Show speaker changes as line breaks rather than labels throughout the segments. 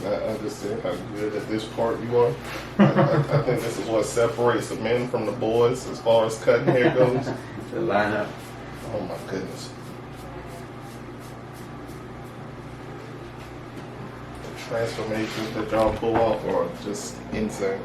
I understand how good at this part you are. I think this is what separates the men from the boys as far as cutting hair goes.
The lineup.
Oh my goodness. The transformations that y'all pull off are just insane.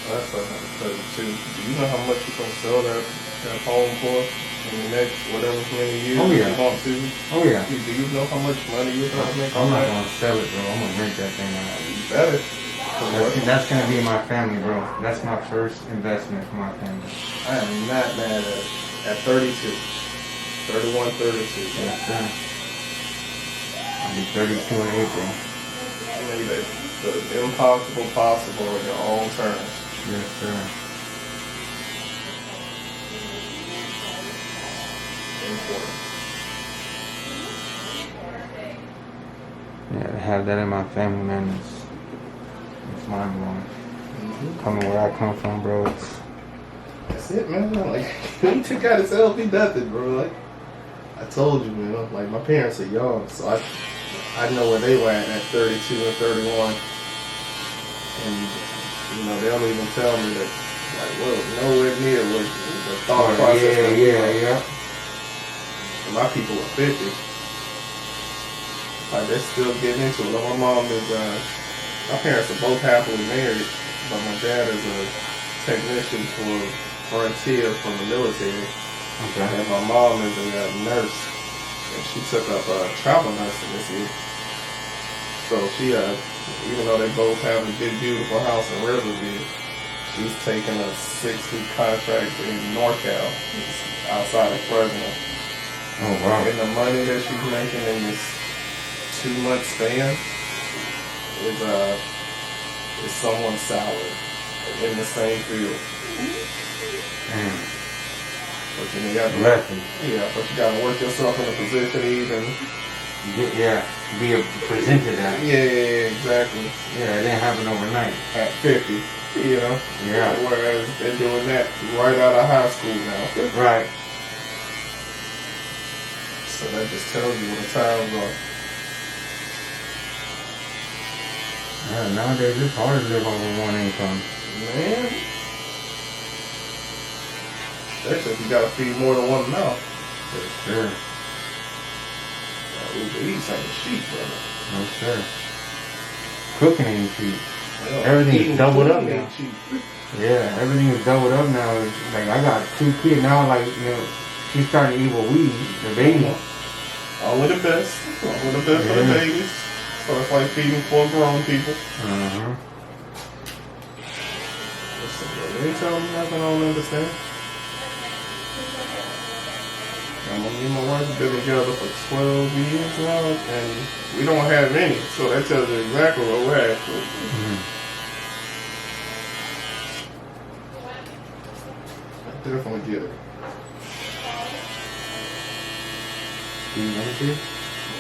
That's what I'm saying too. Do you know how much you can sell that home for in the next whatever many years you want to?
Oh yeah.
Do you know how much money you're gonna make?
I'm not gonna sell it, bro. I'm gonna rent that thing out.
You better.
That's gonna be my family, bro. That's my first investment for my family.
I am not mad at 32. 31, 32.
Yes, sir. I'll be 32 in April.
I mean, the impossible possible in your own terms.
Yes, sir.
Important.
Yeah, to have that in my family, man, it's mind blowing. Coming where I come from, bro,
That's it, man. Like, you took out his LP nothing, bro. Like, I told you, man. Like, my parents are young, so I know where they were at 32 and 31. And, you know, they don't even tell me that, like, well, nowhere near what the thought process.
Yeah.
My people are 50. Like, they're still getting into it. Like, my mom is, my parents are both happily married, but my dad is a technician for Frontier from the military.
Okay.
And my mom is a nurse, and she took up travel nursing this year. So she, even though they both have a big, beautiful house in Riverview, she's taking a 6-week contract in NorCal, outside of Fresno.
Oh, wow.
And the money that she's making in this 2-month span is someone's salary in the same field. But you got but you got to work yourself in a position to even
be presented that.
Yeah, exactly.
Yeah, it didn't happen overnight.
At 50, you know.
Yeah.
Whereas they're doing that right out of high school now.
Right.
So that just tells you what the times are.
Yeah, nowadays it's hard to live on one income.
Man. Especially if you gotta feed more than one mouth.
For sure.
Uber Eats ain't cheap, brother.
No sir. Cooking ain't cheap.
Well,
Everything's doubled up now.
Cheap.
Yeah, everything is doubled up now. Like I got 2 kids now. Like she's starting to eat what we eat. The baby.
All with the best. All with the best for the babies. So it's like feeding 4 grown people. Listen, bro, they tell me nothing I don't understand. Me and my wife have been together for 12 years now, and we don't have any, so that tells you exactly what we're at. I definitely get it.
Do you want to?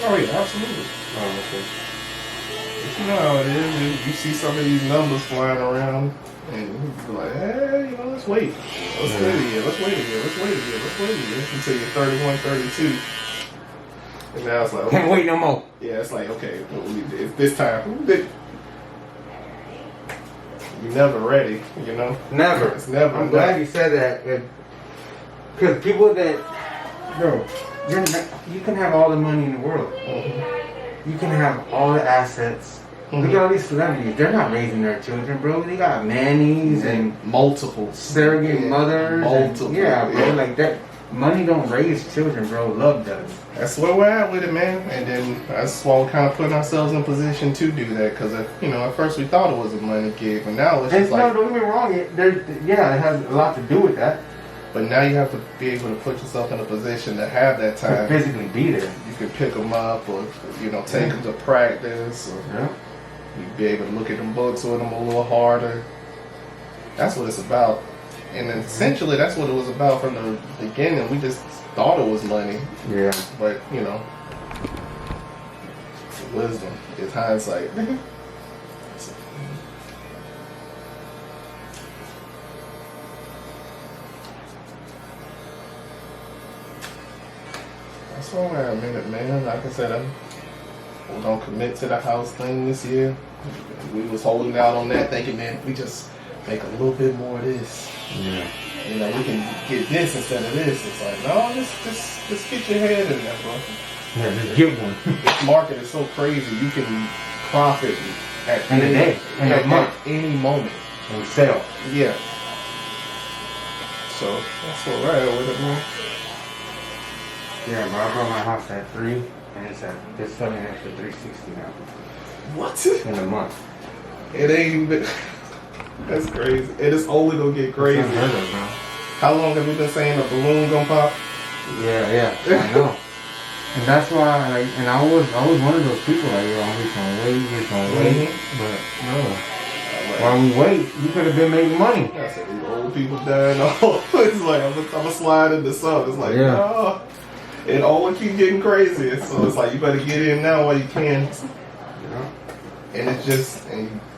Oh yeah, absolutely.
Oh, okay.
But you know how it is. You see some of these numbers flying around, and you be like, hey, you know, let's wait. Let's wait a year. Let's wait a year. Let's wait a year. Let's wait a year until you're 31, 32. And now it's like, okay.
Can't wait no more.
Yeah, it's like, okay, it's this time. You're never ready, you know?
Never.
It's never.
I'm glad you said that. Because people that, bro, you can have all the money in the world. You can have all the assets. Look at all these celebrities. They're not raising their children, bro. They got nannies and
multiple
surrogate mothers.
Multiple.
Bro. Like that. Money don't raise children, bro. Love does.
That's where we're at with it, man. And then that's why we're kind of putting ourselves in position to do that. Because, at first we thought it was a money gig, but now it's just like...
No, don't get me wrong. It has a lot to do with that.
But now you have to be able to put yourself in a position to have that time.
To physically be there.
You can pick them up or, take them to practice. Or you be able to look at them books with them a little harder. That's what it's about. And essentially, that's what it was about from the beginning. We just thought it was money.
Yeah.
But, wisdom is hindsight. That's why we're a minute, man. Like I said, we're going to commit to the house thing this year. We was holding out on that, thinking, man, if we just make a little bit more of this.
Yeah.
We can get this instead of this. It's like, no, just get your head in there, bro.
Yeah, just get one.
This market is so crazy. You can profit at
any day,
at any moment.
And sell.
Yeah. So that's what we're at with it, man.
Yeah, bro. I bought my house at 3, and it's selling it for $360 now.
What?
In a month.
It ain't even. That's crazy. It is only gonna get crazy. How long have we been saying the balloon gonna pop?
Yeah, I know. And that's why, I was one of those people like, yo, I'm just gonna wait, but no. While we wait, you could have been making money.
I said, these old people dying off. It's like, I'm gonna slide into something. It's like, no. It only keep getting crazier. So it's like, you better get in now while you can. And it's just,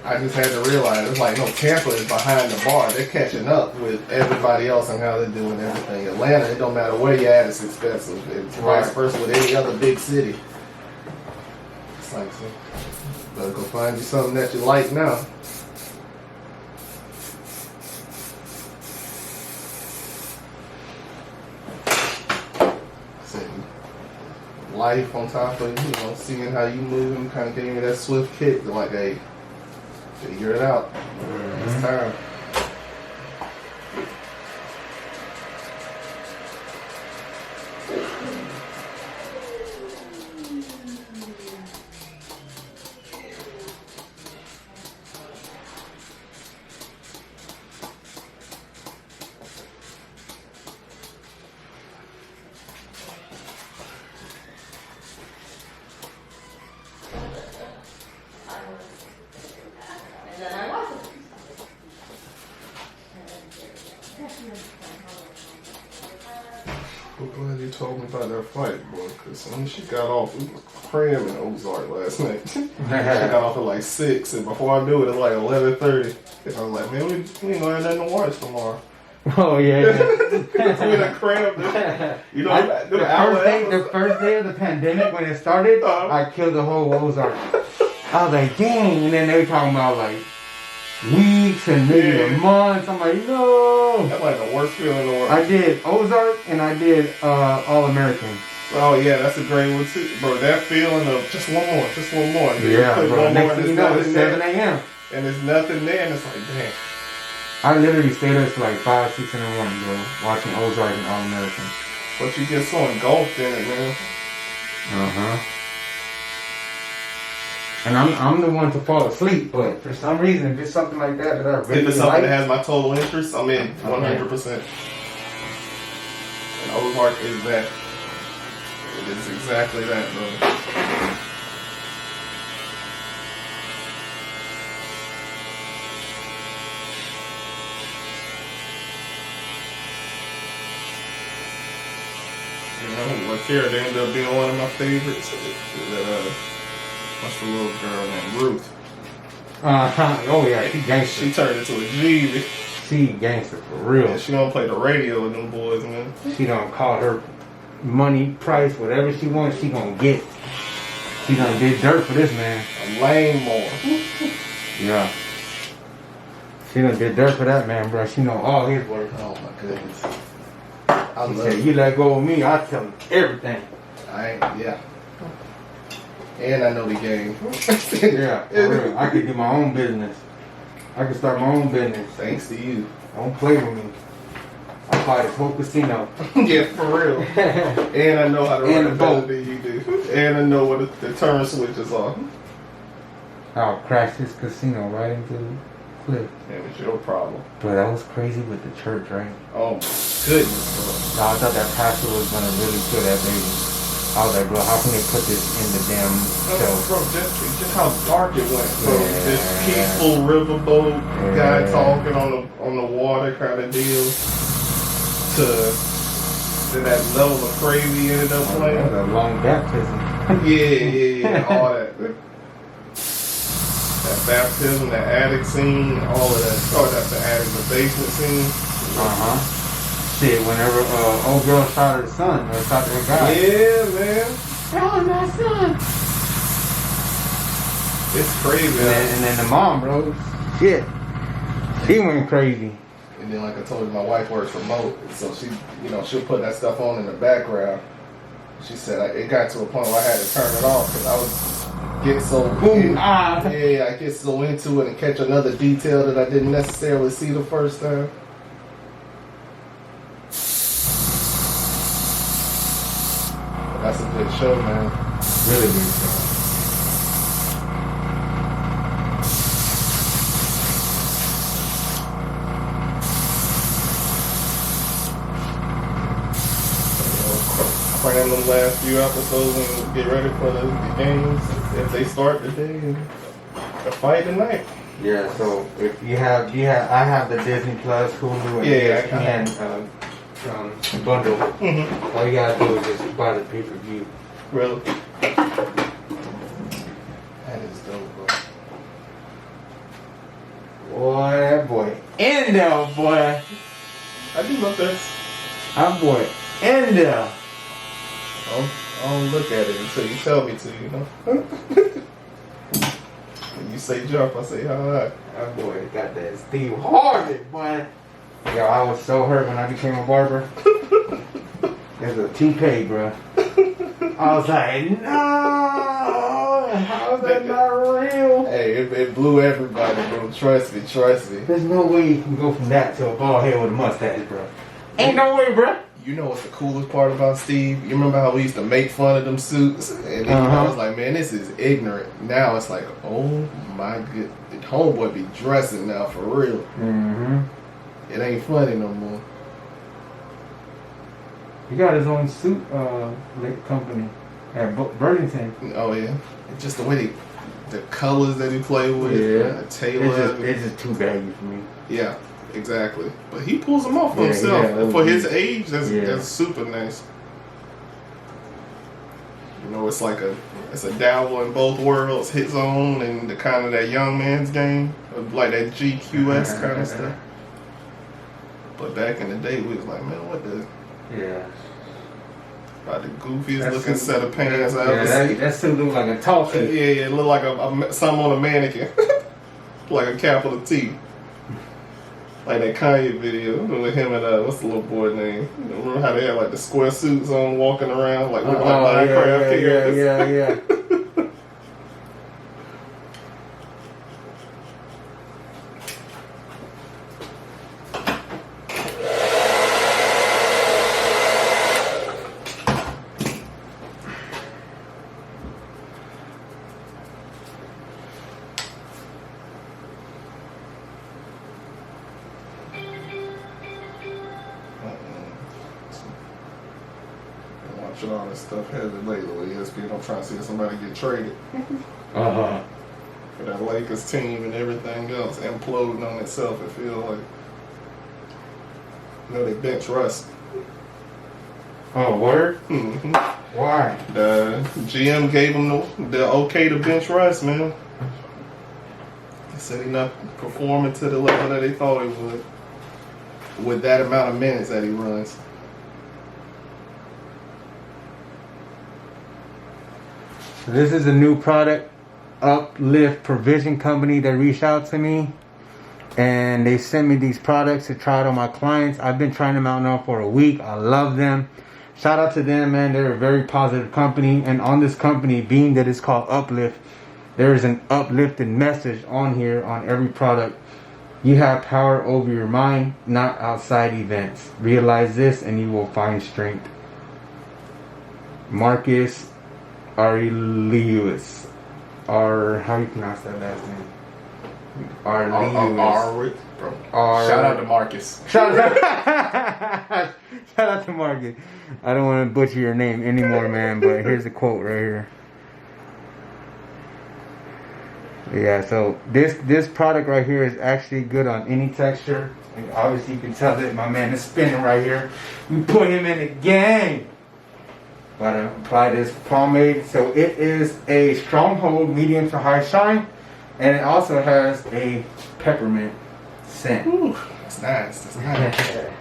I just had to realize, it's like, no, Tampa is behind the bar. They're catching up with everybody else and how they're doing everything. Atlanta, it don't matter where you're at, it's expensive. It's vice versa with any other big city. It's like, so, better go find you something that you like now. Life on top of, seeing how you move, kind of gave me that swift kick to like, hey, figure it out. It's time. I'm glad you told me about that fight, boy, because when she got off, we was cramming Ozark last night. She got off at like 6, and before I knew it, it was like 11:30. And I was like, man, we ain't gonna have nothing to watch tomorrow.
Oh, yeah.
We done crammed it.
The first day of the pandemic, when it started, I killed the whole Ozark. I was like, dang. And then they were talking about, like, weeks and maybe months. I'm like, no.
That's like the worst feeling in the world.
I did Ozark and I did All American.
Oh yeah, that's a great one too, bro. That feeling of just one more.
Yeah, bro. Next thing you know, it's 7 a.m.
And there's nothing there, and it's like, damn.
I literally stayed up till like 5, 6 in the morning, bro, watching Ozark and All American.
But you get so engulfed in it, man.
And I'm the one to fall asleep, but for some reason, if it's something like that I really
if it's something
like,
that has my total interest, I'm in 100%. And Ozark is that. It is exactly that, bro. But here, they ended up being one of my favorites. That, What's the little girl named Ruth?
Oh yeah, she gangster.
She turned into a G.
She gangster for real.
Yeah, she don't play the radio with them boys, man.
She don't call her money, price, whatever she wants, she gonna get. She done did dirt for this man.
A lame more.
Yeah. She done did dirt for that man, bro. She know all his work.
Oh my goodness.
She said, you let go of me, I'll tell him everything.
Yeah. And I know the game.
Yeah, for real. I could do my own business. I could start my own business.
Thanks to you.
Don't play with me. I buy this whole casino.
Yeah, for real. And I know how to run a boat than you do. And I know what the turn switches are.
I'll crash this casino right into the cliff.
That was your problem.
But that was crazy with the church, right?
Oh my goodness,
So I thought that pastor was gonna really kill that baby. I was like, bro, how can they put this in the damn show?
Bro, just how dark it went. From this peaceful riverboat guy talking on the water kind of deal to that level of crazy ended up playing.
That was a long baptism.
Yeah, all that. That baptism, that attic scene, all of that. Oh, that's the attic, the basement scene.
Shit, whenever old girl shot her son, or shot her guy.
Yeah, man.
That was my son.
It's crazy.
And then the mom, bro, shit, she went crazy.
And then, like I told you, my wife works remote, so she, she'll put that stuff on in the background. She said it got to a point where I had to turn it off because I was getting so I get so into it and catch another detail that I didn't necessarily see the first time. That's a good show, man.
Really good show.
Cram them last few episodes and get ready for the games if they start today and the fight tonight.
Yeah, so if you have, I have the Disney Plus, Hulu, and ESPN bundle. Mm-hmm. All you gotta do is just buy the pay-per-view.
Really? That is dope, bro.
Boy, that boy in there, boy.
I do love this.
That boy in there.
I don't look at it until you tell me to, When you say jump, I say how high.
That boy got that Steve Harvey, boy. Yo, I was so hurt when I became a barber. There's a TK, bro. I was like, no, how's that not real?
Hey, it blew everybody, bro. Trust me.
There's no way you can go from that to a bald head with a mustache, bro. Ain't no way, bro.
You know what's the coolest part about Steve? You remember how we used to make fun of them suits? And then I was like, man, this is ignorant. Now it's like, oh my good, the homeboy be dressing now for real.
Mm-hmm.
It ain't funny no more.
He got his own suit company at Burlington.
Oh yeah, it's just the way the colors that he play with, the tailor.
It's just too baggy for me.
Yeah, exactly. But he pulls them off for himself. And for his age, that's super nice. It's like it's a dabble in both worlds, his own and the kind of that young man's game, like that GQS kind of stuff. But back in the day, we was like, man, what the?
Yeah.
About the goofiest looking set of pants I
ever seen. That suit look like a tall suit.
Yeah, it look like something on a mannequin. Like a capital T. Like that Kanye video with him and what's the little boy name? Remember how they had like the square suits on walking around like looking like Minecraft characters?
Yeah.
All this stuff heavy lately. ESPN, I'm trying to see if somebody get traded. For that Lakers team and everything else imploding on itself. It feels like they bench Russ.
Oh, word?
Mm-hmm.
Why?
The GM gave him the okay to bench Russ, man. He said he not performing to the level that they thought he would with that amount of minutes that he runs.
So this is a new product, UPLIFT Provision Company that reached out to me. And they sent me these products to try it on my clients. I've been trying them out now for a week. I love them. Shout out to them, man. They're a very positive company. And on this company, being that it's called UPLIFT, there is an uplifted message on here on every product. You have power over your mind, not outside events. Realize this and you will find strength. Marcus Aurelius. How do you pronounce that last name? Aurelius.
Shout out to Marcus.
Shout out to Marcus. I don't want to butcher your name anymore, man, but here's the quote right here. Yeah, so this product right here is actually good on any texture. And obviously you can tell that my man is spinning right here. We put him in the game. But I apply this pomade. So it is a stronghold, medium to high shine. And it also has a peppermint scent.
Ooh, that's nice. That's nice.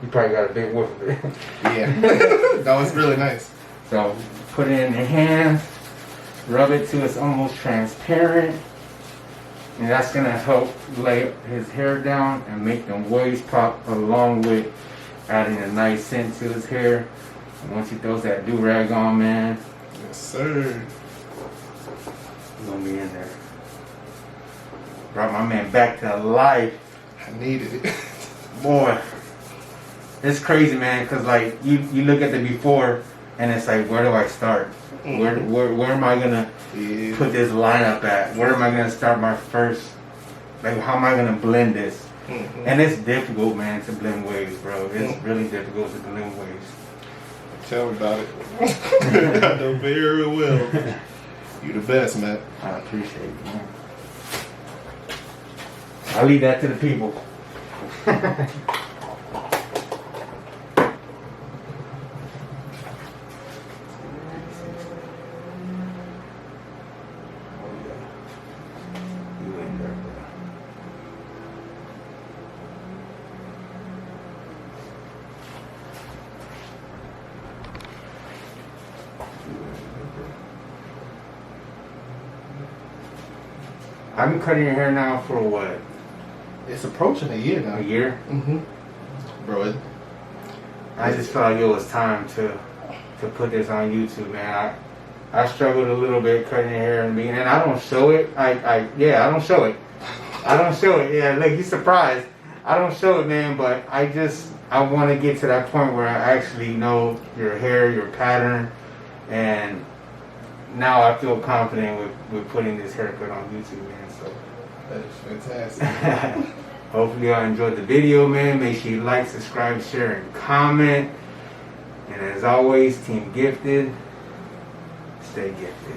You probably got a big whiff of it.
Yeah. No, it's really nice.
So put it in your hand, rub it till it's almost transparent, and that's gonna help lay his hair down and make them waves pop, along with adding a nice scent to his hair. And once he throws that do-rag on, man,
Yes, sir.
he's gonna be in there. Brought my man back to life.
I needed it.
Boy, it's crazy, man, because like you look at the before and it's like, where do I start? Where am I gonna put this lineup at? Where am I gonna start my first? Like, how am I gonna blend this? And it's difficult, man, to blend waves, bro. It's really difficult to blend waves.
Tell me about it. I know very well. You the best, man.
I appreciate it, man. I'll leave that to the people. I've been cutting your hair now for what?
It's approaching a year now.
A year?
Mm-hmm. Bro,
I just felt like it was time to put this on YouTube, man. I struggled a little bit cutting your hair in the beginning. I don't show it. I don't show it. I don't show it. Yeah, look, you're surprised. I don't show it, man, but I want to get to that point where I actually know your hair, your pattern, and now I feel confident with putting this haircut on YouTube, man. So
that is fantastic.
hopefully y'all enjoyed the video, man. Make sure you like, subscribe, share, and comment. And as always, Team Gifted, stay gifted.